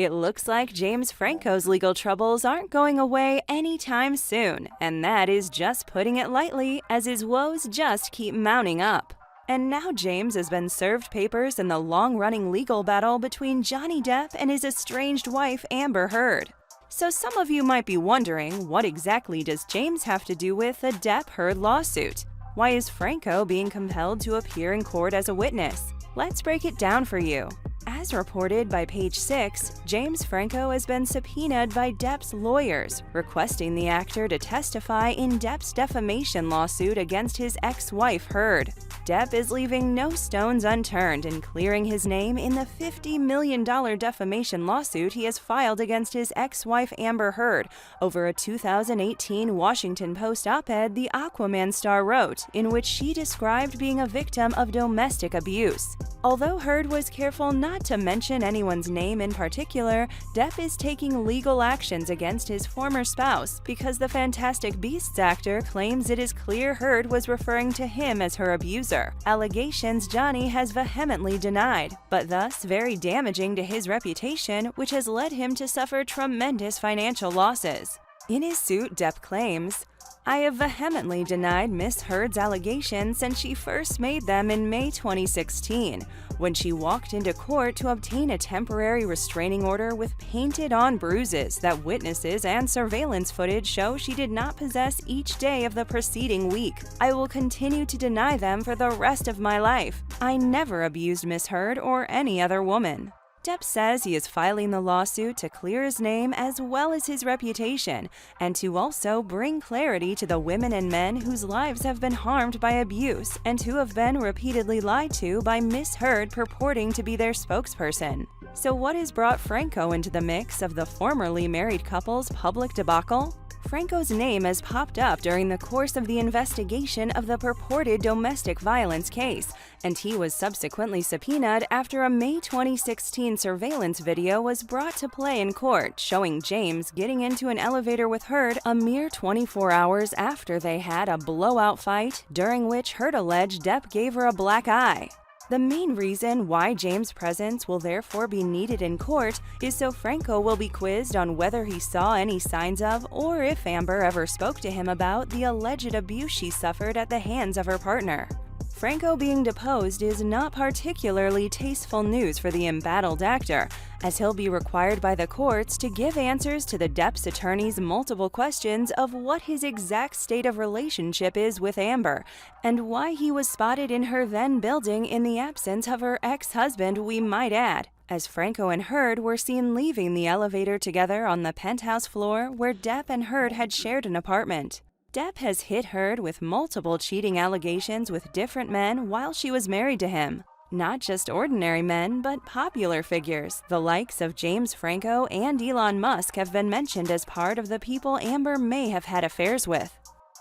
It looks like James Franco's legal troubles aren't going away anytime soon, and that is just putting it lightly, as his woes just keep mounting up. And now James has been served papers in the long-running legal battle between Johnny Depp and his estranged wife Amber Heard. So some of you might be wondering, what exactly does James have to do with the Depp-Heard lawsuit? Why is Franco being compelled to appear in court as a witness? Let's break it down for you. As reported by Page 6, James Franco has been subpoenaed by Depp's lawyers, requesting the actor to testify in Depp's defamation lawsuit against his ex-wife Heard. Depp is leaving no stones unturned in clearing his name in the $50 million defamation lawsuit he has filed against his ex-wife Amber Heard over a 2018 Washington Post op-ed the Aquaman star wrote, in which she described being a victim of domestic abuse. Although Heard was careful not to mention anyone's name in particular, Depp is taking legal actions against his former spouse because the Fantastic Beasts actor claims it is clear Heard was referring to him as her abuser, allegations Johnny has vehemently denied, but thus very damaging to his reputation, which has led him to suffer tremendous financial losses. In his suit, Depp claims, "I have vehemently denied Miss Heard's allegations since she first made them in May 2016, when she walked into court to obtain a temporary restraining order with painted-on bruises that witnesses and surveillance footage show she did not possess each day of the preceding week. I will continue to deny them for the rest of my life. I never abused Miss Heard or any other woman." Depp says he is filing the lawsuit to clear his name as well as his reputation, and to also bring clarity to the women and men whose lives have been harmed by abuse and who have been repeatedly lied to by Miss Heard purporting to be their spokesperson. So what has brought Franco into the mix of the formerly married couple's public debacle? Franco's name has popped up during the course of the investigation of the purported domestic violence case, and he was subsequently subpoenaed after a May 2016 surveillance video was brought to play in court showing James getting into an elevator with Heard a mere 24 hours after they had a blowout fight, during which Heard alleged Depp gave her a black eye. The main reason why James' presence will therefore be needed in court is so Franco will be quizzed on whether he saw any signs of, or if Amber ever spoke to him about, the alleged abuse she suffered at the hands of her partner. Franco being deposed is not particularly tasteful news for the embattled actor, as he'll be required by the courts to give answers to the Depp's attorney's multiple questions of what his exact state of relationship is with Amber, and why he was spotted in her then building in the absence of her ex-husband, we might add, as Franco and Heard were seen leaving the elevator together on the penthouse floor where Depp and Heard had shared an apartment. Depp has hit Heard with multiple cheating allegations with different men while she was married to him. Not just ordinary men, but popular figures, the likes of James Franco and Elon Musk, have been mentioned as part of the people Amber may have had affairs with.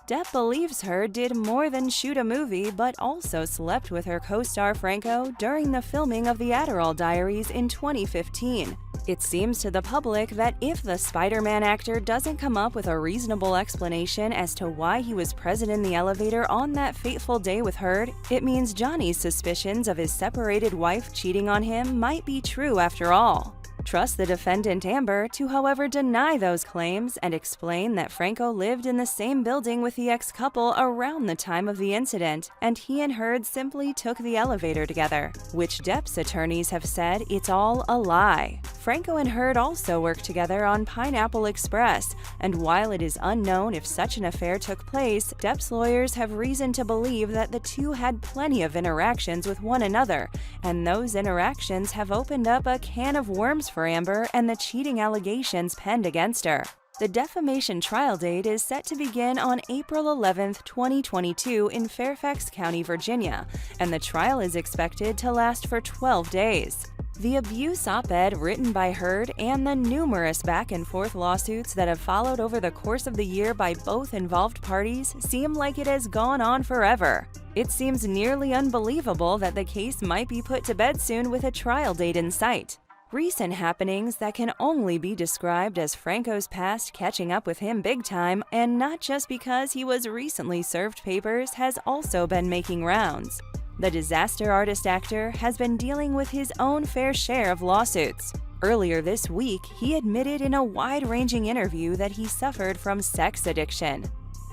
Depp believes Heard did more than shoot a movie, but also slept with her co-star Franco during the filming of The Adderall Diaries in 2015. It seems to the public that if the Spider-Man actor doesn't come up with a reasonable explanation as to why he was present in the elevator on that fateful day with Heard, it means Johnny's suspicions of his separated wife cheating on him might be true after all. Trust the defendant Amber to, however, deny those claims and explain that Franco lived in the same building with the ex-couple around the time of the incident, and he and Heard simply took the elevator together, which Depp's attorneys have said it's all a lie. Franco and Heard also worked together on Pineapple Express, and while it is unknown if such an affair took place, Depp's lawyers have reason to believe that the two had plenty of interactions with one another, and those interactions have opened up a can of worms for Amber and the cheating allegations penned against her. The defamation trial date is set to begin on April 11, 2022 in Fairfax County, Virginia, and the trial is expected to last for 12 days. The abuse op-ed written by Heard and the numerous back-and-forth lawsuits that have followed over the course of the year by both involved parties seem like it has gone on forever. It seems nearly unbelievable that the case might be put to bed soon with a trial date in sight. Recent happenings that can only be described as Franco's past catching up with him big time, and not just because he was recently served papers, has also been making rounds. The disaster artist actor has been dealing with his own fair share of lawsuits. Earlier this week, he admitted in a wide-ranging interview that he suffered from sex addiction.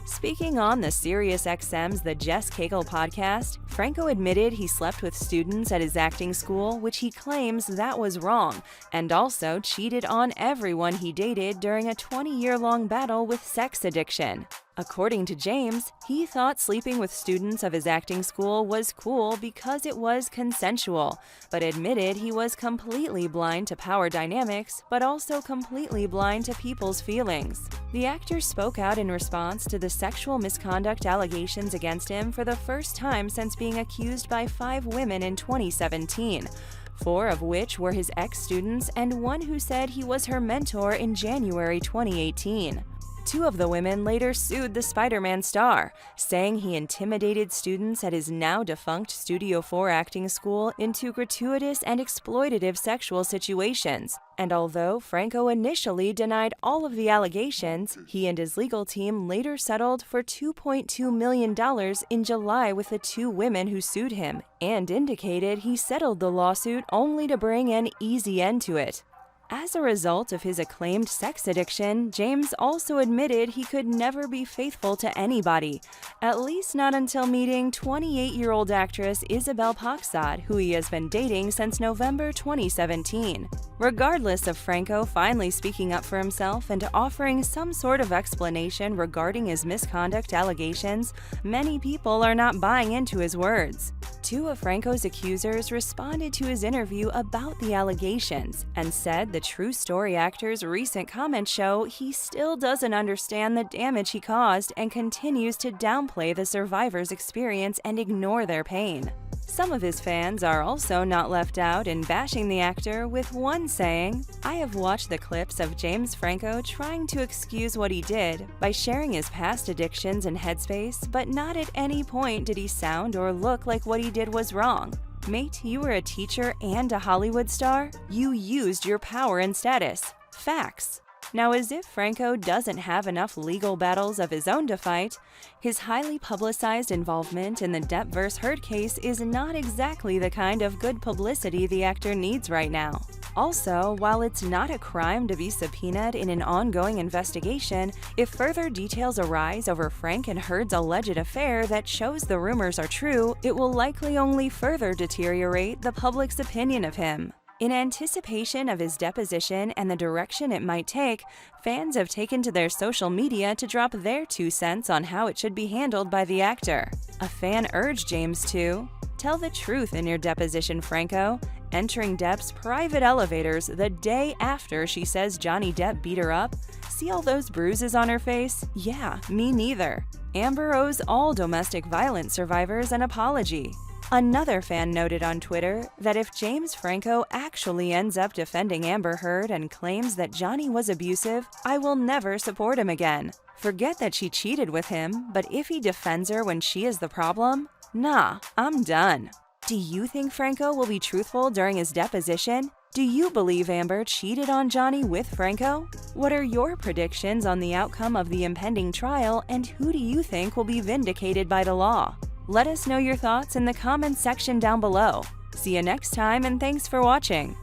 Speaking on the SiriusXM's The Jess Cagle podcast, Franco admitted he slept with students at his acting school, which he claims that was wrong, and also cheated on everyone he dated during a 20-year-long battle with sex addiction. According to James, he thought sleeping with students of his acting school was cool because it was consensual, but admitted he was completely blind to power dynamics, but also completely blind to people's feelings. The actor spoke out in response to the sexual misconduct allegations against him for the first time since being accused by 5 women in 2017. 4 of which were his ex-students and one who said he was her mentor in January 2018. 2 of the women later sued the Spider-Man star, saying he intimidated students at his now-defunct Studio 4 acting school into gratuitous and exploitative sexual situations. And although Franco initially denied all of the allegations, he and his legal team later settled for $2.2 million in July with the 2 women who sued him, and indicated he settled the lawsuit only to bring an easy end to it. As a result of his acclaimed sex addiction, James also admitted he could never be faithful to anybody, at least not until meeting 28-year-old actress Isabel Paxad, who he has been dating since November 2017. Regardless of Franco finally speaking up for himself and offering some sort of explanation regarding his misconduct allegations, many people are not buying into his words. 2 of Franco's accusers responded to his interview about the allegations and said the true story actor's recent comments show he still doesn't understand the damage he caused and continues to downplay the survivor's experience and ignore their pain. Some of his fans are also not left out in bashing the actor, with one saying, "I have watched the clips of James Franco trying to excuse what he did by sharing his past addictions and headspace, but not at any point did he sound or look like what he did was wrong. Mate, you were a teacher and a Hollywood star. You used your power and status. Facts." Now, as if Franco doesn't have enough legal battles of his own to fight, his highly publicized involvement in the Depp vs. Heard case is not exactly the kind of good publicity the actor needs right now. Also, while it's not a crime to be subpoenaed in an ongoing investigation, if further details arise over Frank and Heard's alleged affair that shows the rumors are true, it will likely only further deteriorate the public's opinion of him. In anticipation of his deposition and the direction it might take, fans have taken to their social media to drop their 2 cents on how it should be handled by the actor. A fan urged James to tell the truth in your deposition, Franco. Entering Depp's private elevators the day after she says Johnny Depp beat her up? See all those bruises on her face? Yeah, me neither. Amber owes all domestic violence survivors an apology. Another fan noted on Twitter that if James Franco actually ends up defending Amber Heard and claims that Johnny was abusive, I will never support him again. Forget that she cheated with him, but if he defends her when she is the problem, nah, I'm done. Do you think Franco will be truthful during his deposition? Do you believe Amber cheated on Johnny with Franco? What are your predictions on the outcome of the impending trial, and who do you think will be vindicated by the law? Let us know your thoughts in the comments section down below. See you next time, and thanks for watching.